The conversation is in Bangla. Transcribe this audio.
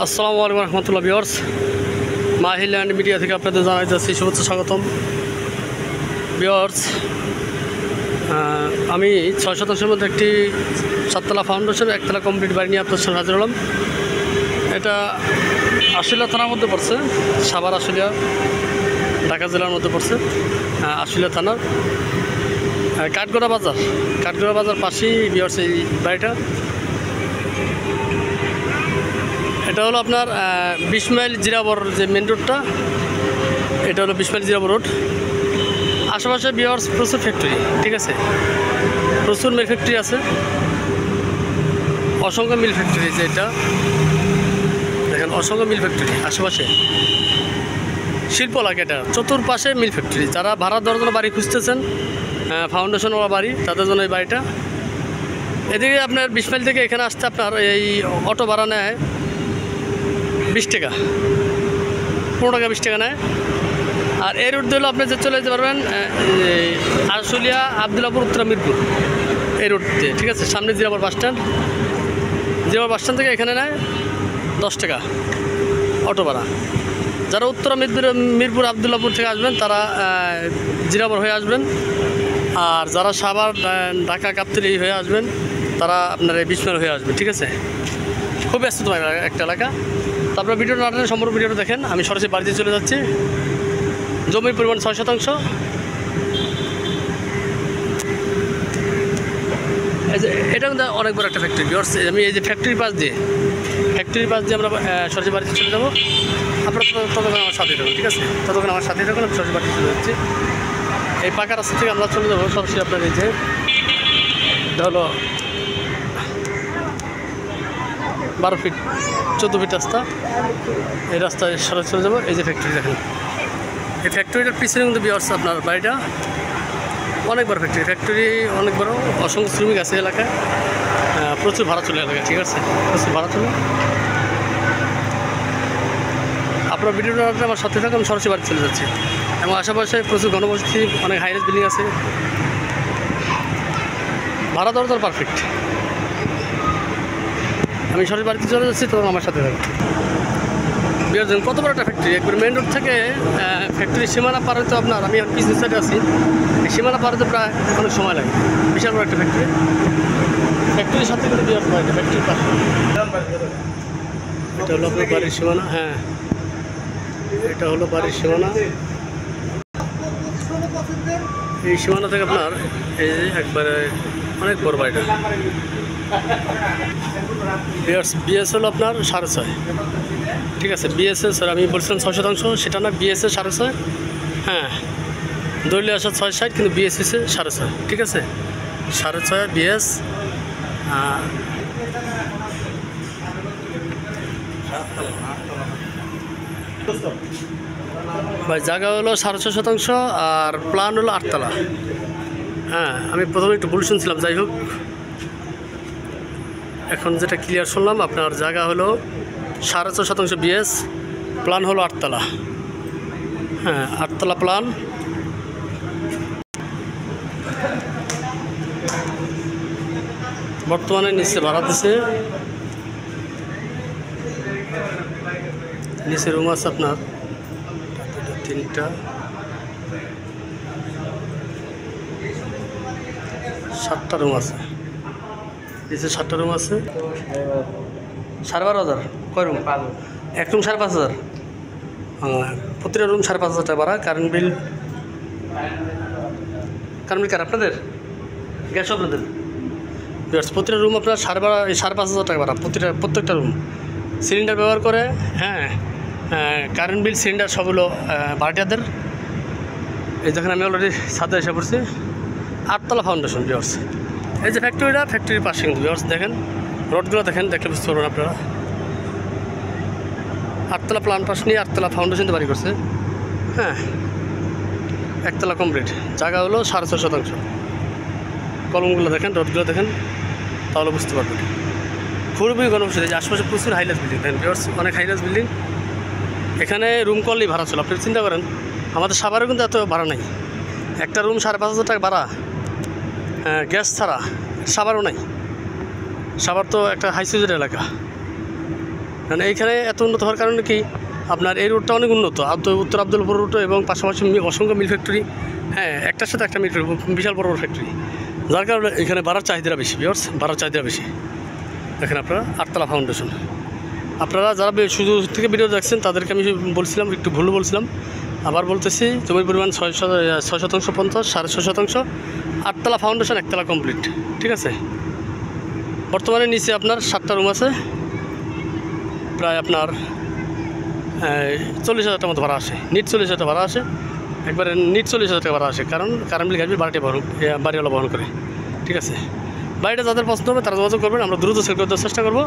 আসসালামু আলাইকুম রহমতুল্লাহ ভিউয়ার্স, মাহি ল্যান্ড মিডিয়া থেকে আপনাদের জানাই যাচ্ছি শুভেচ্ছা স্বাগতম। ভিউয়ার্স, আমি 6 শতাংশের মধ্যে একটি 7তলা ফাউন্ডেশন 1তলা কমপ্লিট বাড়ি নিয়ে আপনার সাথে হাজির হলাম। এটা আশুলিয়া থানার মধ্যে পড়ছে, সাভার আশুলিয়া ঢাকা জেলার মধ্যে পড়ছে। আশুলিয়া থানার কাঠগড়া বাজার পাশেই ভিউয়ার্স এই বাড়িটা। এটা হলো আপনার 20 মাইল জিরাবর যে মেন রোডটা, এটা হলো 20 মাইল জিরাবর রোড। আশেপাশে ভিউয়ার্স প্রচুর ফ্যাক্টরি, ঠিক আছে, প্রচুর মিল ফ্যাক্টরি আছে, অসংখ্য মিল ফ্যাক্টরি। যে এটা দেখেন, অসংখ্য মিল ফ্যাক্টরি আশেপাশে, শিল্প এলাকা। এটা চতুর্পাশে মিল ফ্যাক্টরি। যারা ভাড়া দেওয়ার জন্য বাড়ি খুঁজতেছেন, ফাউন্ডেশনওয়ালা বাড়ি, তাদের জন্য এই বাড়িটা। এদিকে আপনার 20 মাইল থেকে এখানে আসতে আপনার এই অটো ভাড়া নেয় 20 টাকা, 15 টাকা 20 টাকা নেয়। আর এই রুট দিলেও আপনি যে চলে যেতে পারবেন আশুলিয়া, আবদুল্লাপুর, উত্তরা, মিরপুর, এই রুট দিয়ে, ঠিক আছে। সামনে জিরাবর বাস স্ট্যান্ড থেকে এখানে নেয় 10 টাকা অটো ভাড়া। যারা উত্তরা, মিরপুর, আবদুল্লাপুর থেকে আসবেন তারা জিরাবর হয়ে আসবেন। আর যারা সাভার, ঢাকা, গাবতলী হয়ে আসবেন তারা আপনার এই 20 মাইল হয়ে আসবেন, ঠিক আছে। খুব ব্যস্ত একটা এলাকা। তারপরে ভিডিওটা না টানে সম্পূর্ণ ভিডিওটা দেখেন। আমি সরাসরি বাড়িতে চলে যাচ্ছি। জমির পরিমাণ 6 শতাংশ। এটা কিন্তু অনেক বড় একটা ফ্যাক্টরি। আমি এই যে ফ্যাক্টরির পাশ দিয়ে আমরা সরাসরি বাড়িতে চলে যাবো। আপনারা ততক্ষণ আমার সাথে থাকুন, ঠিক আছে। ততক্ষণ আমার সাথে থাকুন, আমি সরাসরি বাড়িতে চলে যাচ্ছি। এই পাকা রাস্তা থেকে আমরা চলে যাবো সরাসরি আপনার এই যে হলো 12 ফিট 14 ফিট রাস্তা। এই রাস্তায় সরাসরি চলে যাবো। এই যে ফ্যাক্টরি দেখেন, এই ফ্যাক্টরিটার পিছনে কিন্তু ভিউয়ার্স আপনার বাড়িটা অনেক বড় ফ্যাক্টরি অনেক বড়। অসংখ্য শ্রমিক আছে এলাকায়, প্রচুর ভাড়া চলে এলাকায়, ঠিক আছে, প্রচুর ভাড়া চলে। আপনার ভিডিওটা আমার সাথে থাকুন, আমি সরাসরি বাড়ি চলে যাচ্ছি। এবং আশেপাশে প্রচুর ঘনবসতি, অনেক হাইরেজ বিল্ডিং আছে, ভাড়া দর পারফেক্ট। আমি সরাসরি বাড়িতে চলে যাচ্ছি, তখন আমার সাথে থাকুন। কত বড় একটা ফ্যাক্টরি, একবার মেন রোড থেকে ফ্যাক্টরির সীমানা পার হতে আপনার, আমি বিজনেস সাইডে আছি, এই সীমানা পার হতে প্রায় অনেক সময় লাগে। বিশাল বড় একটা ফ্যাক্টরির সাথে করে দিয়ে আসবো, ফ্যাক্টরির পাশে। এটা হলো আপনার বাড়ির সীমানা। হ্যাঁ, এটা হলো বাড়ির সীমানা। এই সীমানা থেকে আপনার এই যে একবারে অনেক বড় বাড়িটা। বিএস হলো আপনার 6.5, ঠিক আছে। বিএসএ স্যার আমি বলছিলাম 6 শতাংশ, সেটা না, বিএসএ 6.5। হ্যাঁ, দলীয় আসা 6.60, কিন্তু বিএসএসে 6.5, ঠিক আছে। 6.5 বিএস। ভাই জায়গা হলো 6.5 শতাংশ, আর প্ল্যান হলো 8তলা। হ্যাঁ, আমি প্রথমে একটু ভুল শুনছিলাম, যাই হোক এখন যেটা ক্লিয়ার শুনলাম। আপনার জায়গা হলো 6.5 শতাংশ বিএস, প্ল্যান হলো 8তলা। হ্যাঁ, 8তলা প্ল্যান। বর্তমানে নিচে ভাড়া দিছে, নিচে রুম আছে আপনার 3টা, 7টা রুম আছে, নিচে 7টা রুম আছে। 12,500 কয় রুম? এক রুম 5,500। প্রতিটা রুম 5,500 টাকা ভাড়া। কারেন্ট বিল কার আপনাদের? গ্যাস আপনাদের? প্রতিটা রুম আপনার 5,500 টাকা ভাড়া, প্রত্যেকটা রুম। সিলিন্ডার ব্যবহার করে। হ্যাঁ, কারেন্ট বিল, সিলিন্ডার সব হলো ভাড়াটিয়াদের। এই দেখেন আমি অলরেডি ছাদে এসে পড়ছি। 8তলা ফাউন্ডেশন ভিউয়ার্স। এই যে ফ্যাক্টরির পাশে কিন্তু ভিউয়ার্স দেখেন, রোডগুলো দেখেন, দেখলে বুঝতে পারবেন আপনারা। 8তলা প্ল্যান পাস নিয়ে 8তলা ফাউন্ডেশন বাড়ি করছে। হ্যাঁ, 1তলা কমপ্লিট। জায়গা হলো 6.5 শতাংশ। কলমগুলো দেখেন, রোডগুলো দেখেন, তাহলে বুঝতে পারবেন। খুবই ঘনবসতি। আশেপাশে প্রচুর হাইলাস বিল্ডিং দেখেন ভিউয়ার্স, অনেক হাইলাস বিল্ডিং। এখানে রুম করলেই ভাড়া ছিল। আপনি চিন্তা করেন, আমাদের সাভারে কিন্তু এত ভাড়া নেই। একটা রুম 5,500 টাকা ভাড়া, গ্যাস ছাড়া। সাভারও নাই, সাভার তো একটা হাই সিজের এলাকা। কারণ এইখানে এত উন্নত হওয়ার কারণে কি আপনার এই রোডটা অনেক উন্নত উত্তর আবদুল্লাপুর রোড এবং পাশাপাশি অসংখ্য মিল ফ্যাক্টরি, হ্যাঁ একটার সাথে একটা মিল ফ্যাক্টরি, বিশাল বড় বড় ফ্যাক্টরি, যার কারণে এখানে ভাড়ার চাহিদাটা বেশি। ভিউয়ার্স, ভাড়ার চাহিদা বেশি। দেখেন আপনারা আটতলা ফাউন্ডেশন। আপনারা যারা শুধু থেকে ভিডিও দেখছেন তাদেরকে আমি বলছিলাম, একটু ভুল বলছিলাম, আবার বলতেছি, জমির পরিমাণ 6% 50, 6.5%, আটতলা ফাউন্ডেশন, একতলা কমপ্লিট। ঠিক আছে, বর্তমানে নিচে আপনার 7টা রুম আছে, প্রায় আপনার 40,000 টাকা মতো ভাড়া আসে, নিট 40,000 টাকা ভাড়া আসে, একবারে নিট 40,000 টাকা ভাড়া আসে, কারণ কারেন্ট বিল গাড়ি বাড়িওয়ালা বহন করে। ঠিক আছে, বাড়িটা যাদের পছন্দ হবে তারা যোগাযোগ করবেন, আমরা দ্রুত সেল করে দেওয়ার চেষ্টা করবো।